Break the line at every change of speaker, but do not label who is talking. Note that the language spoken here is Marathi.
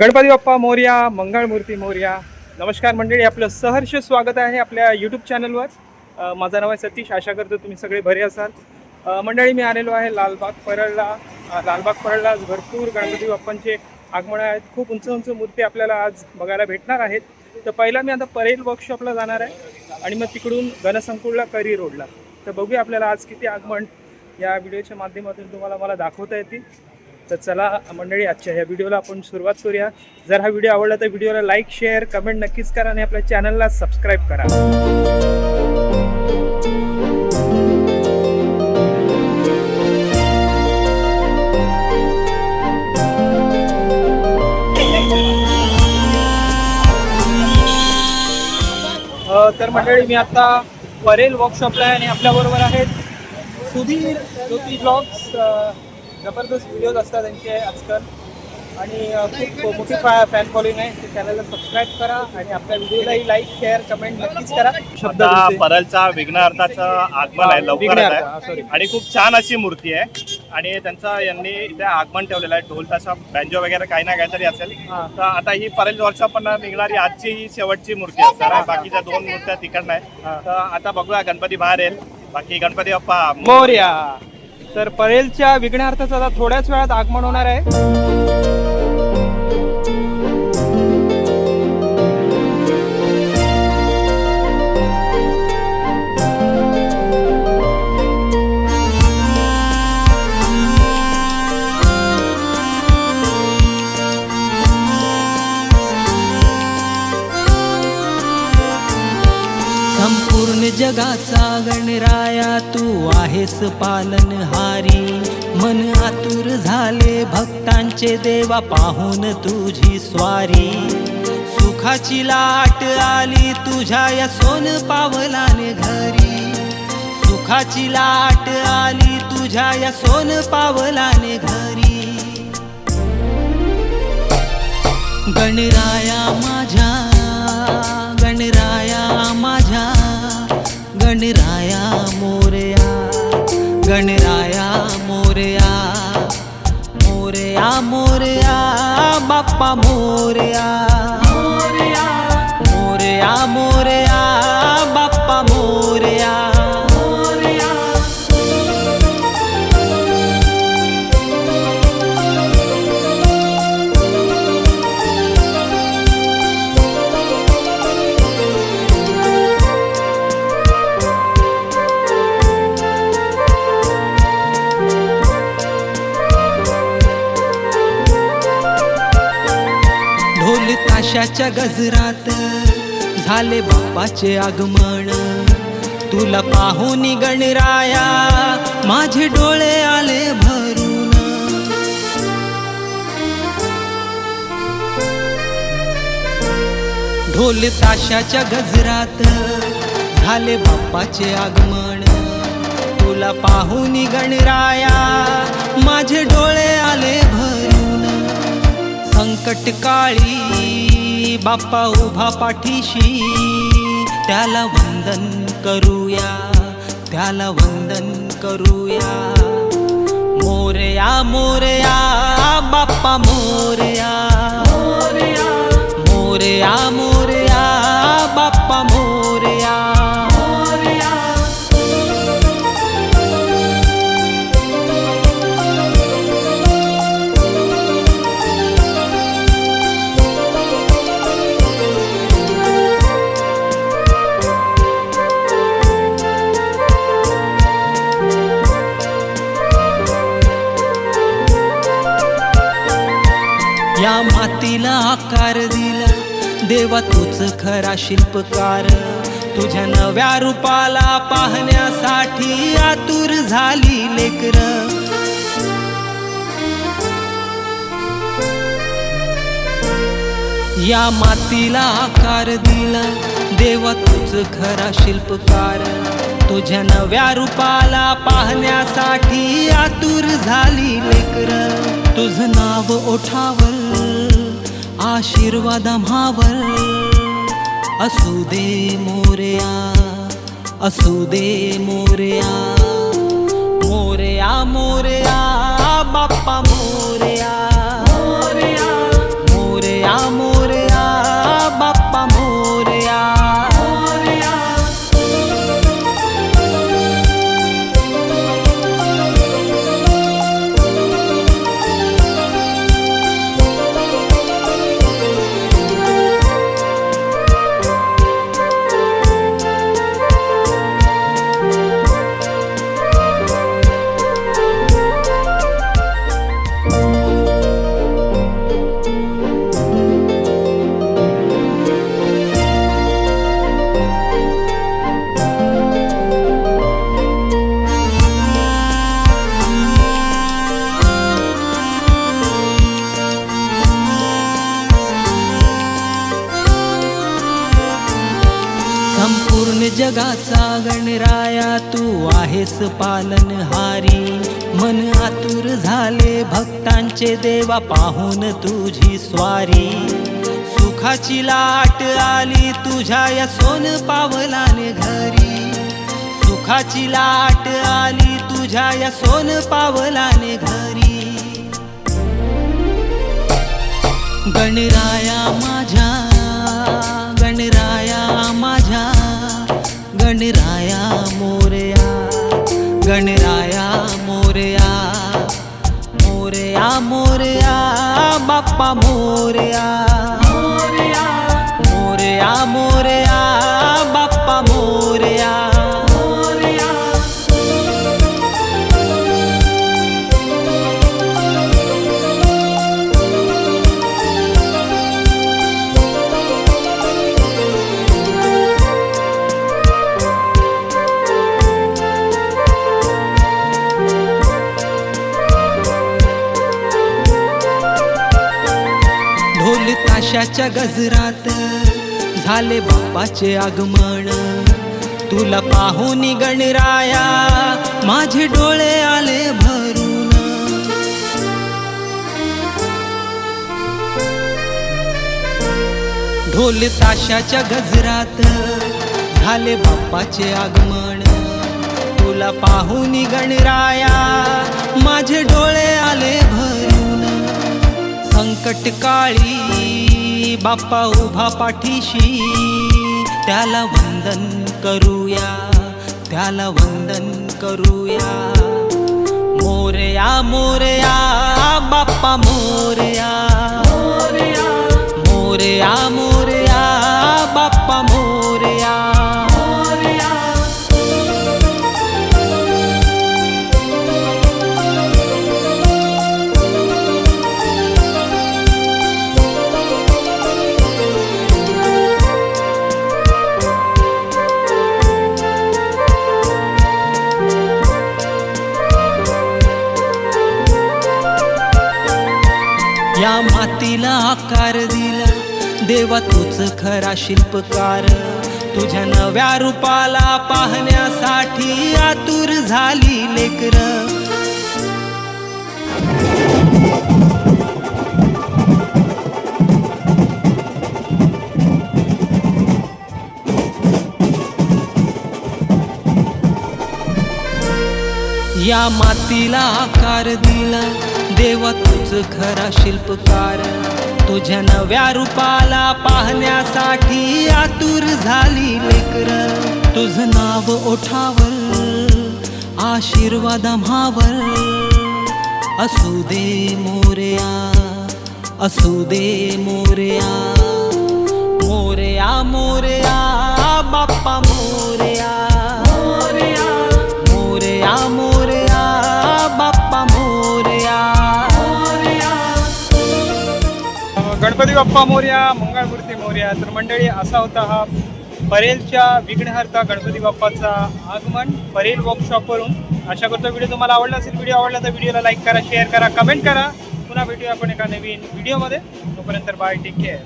गणपती बाप्पा मोरया, मंगळमूर्ती मोरया. नमस्कार मंडळी, आपलं सहर्ष स्वागत आहे आपल्या यूट्यूब चॅनलवर. माझं नाव आहे सतीश. आशा करतो तुम्ही सगळे बरे असाल. मंडळी, मी आलेलो आहे लालबाग परळला. लालबाग परळला आज भरपूर गणपती बाप्पांचे आगमन आहेत. खूप उंच उंच मूर्ती आपल्याला आज बघायला भेटणार आहेत. तर पहिला मी आता परेल वर्कशॉपला जाणार आहे आणि मग तिकडून गणसंकुलला करी रोडला. तर बघूया आपल्याला आज किती आगमन या व्हिडिओच्या माध्यमातून तुम्हाला मला दाखवता येतील. तर चला मंडळी, आजच्या ह्या व्हिडिओला आपण सुरुवात करूया. जर हा व्हिडिओ आवडला तर व्हिडिओला लाईक, शेअर, कमेंट नक्कीच करा आणि आपल्या चॅनलला सबस्क्राईब करा. तर मंडळी, मी आता परेल वर्कशॉपला आहे आणि आपल्याबरोबर आहेत सुधीर ज्योती ब्लॉग्स. जबरदस्त व्हिडिओज असतात त्यांचे आजकाल आणि खूप मोठी फॅन फॉलोइंग आहे. ते चॅनलला सबस्क्राईब करा आणि आपल्या व्हिडिओलाही लाईक, शेअर, कमेंट नक्कीच करा.
आता परलचा विघ्नहर्ताचं आगमन आहे, लवकरच आहे आणि खूप छान अशी मूर्ती आहे. आणि त्यांचा यांनी इथे आगमन ठेवलेलं आहे. ढोल ताशा, बँजो वगैरे काही ना काहीतरी असेल. तर आता ही परल वर्कशॉप निघणारी आजची ही शेवटची मूर्ती असणार आहे. बाकीच्या 2 मूर्त्या तिकडनं आहे. तर आता बघूया, गणपती बाहेर येईल. बाकी गणपती बाप्पा
मोरया. तर परेलच्या विघ्नहर्ताचं आता थोड्याच वेळात आगमन होणार आहे.
संपूर्ण जगाचा गणराया तू आहेस पालनहारी. मन आतुर झाले भक्तांचे देवा पाहून तुझी स्वारी. सुखाची लाट आली तुझ्या या सोन पावलाने घरी. सुखाची लाट आली तुझ्या या सोन पावलाने घरी. गणराया माझ्या, गणराया माझ्या, गणराया मोरया, गणराया मोरया, मोरया मोरया बाप्पा मोरया, मोरया मोरया बाप्पा मोरया. ढोल ताशाच्या गजरात झाले बाप्पाचे आगमन. तुला पाहून गणराया माझे डोळे आले भरून. ढोल ताशाच्या गजरात झाले बाप्पाचे आगमन. तुला पाहून गणराया माझे डोळे आले भरून. संकट काळी बाप्पा उभा पाठीशी, त्याला वंदन करूया, त्याला वंदन करूया. मोरया मोरया बाप्पा मोरया, मोरया मोरया बाप्पा मोरया. या मातीला आकार दिला देवा तूच खरा शिल्पकार. तुझ्या नव्या रूपाला पाहण्यासाठी आतुर झाली लेकर. या मातीला आकार दिला देवा तूच खरा शिल्पकार. तुझ्या नव्या रूपाला पाहण्यासाठी आतुर झाली लेकर. तुझं नाव ओठावर आशीर्वाद आम्हावर असू दे मोरया, असू दे मोरया. मोरया मोरया बाप्पा मोरया, मोरया संपूर्ण जगाचा गणराया तू आहेस पालनहारी. मन आतुर झाले भक्तांचे देवा पाहून तुझी स्वारी. सुखाची लाट आली तुझ्या या सोन पावलाने घरी. सुखाची लाट आली तुझ्या या सोन पावलाने घरी. गणराया माझ्या, गणराया माझ्या, गणराया मोरया, गणराया मोरया, मोरया मोरया बाप्पा मोरया, मोरया मोरया बाप्पा मोरया. ढोल ताशाच्या गजरात झाले बाप्पाचे आगमन. तुला पाहून गणराया माझे डोळे आले भरून. ढोल ताशाच्या गजरात झाले बाप्पाचे आगमन. तुला पाहून गणराया माझे डोळे आले भरून. संकट काळी बाप्पा उभा पाठीशी, त्याला वंदन करूया, त्याला वंदन करूया. मोरया मोरया बाप्पा मोरया, मोरया मोरया बाप्पा मोरया. या मातीला आकार दिला देवा तूच खरा शिल्पकार. तुझ्या नव्या रूपाला पाहण्यासाठी आतुर झाली लेकर. या मातीला आकार दिला देवा तूच खरा शिल्पकार. तुझ्या नव्या रूपाला पाहण्यासाठी आतुर झाली लेकर. तुझं नाव ओठावर आशीर्वाद आम्हावर. असू दे मोरया, असू दे मोरया, मोरया मोरया बाप्पा मोरया, मोरया मोरया बाप्पा मोरया.
गणपती बाप्पा मोरया, मंगळमूर्ती मोरया. तर मंडळी असा होता हा परेलच्या विघ्नहर्ता गणपती बाप्पाचा आगमन परेल वर्कशॉपवरून. आशा करतो व्हिडिओ तुम्हाला आवडला असेल. व्हिडिओ आवडला तर व्हिडिओला लाईक करा, शेअर करा, कमेंट करा. पुन्हा भेटूया आपण एका नवीन व्हिडिओमध्ये. तोपर्यंत बाय, टेक केअर.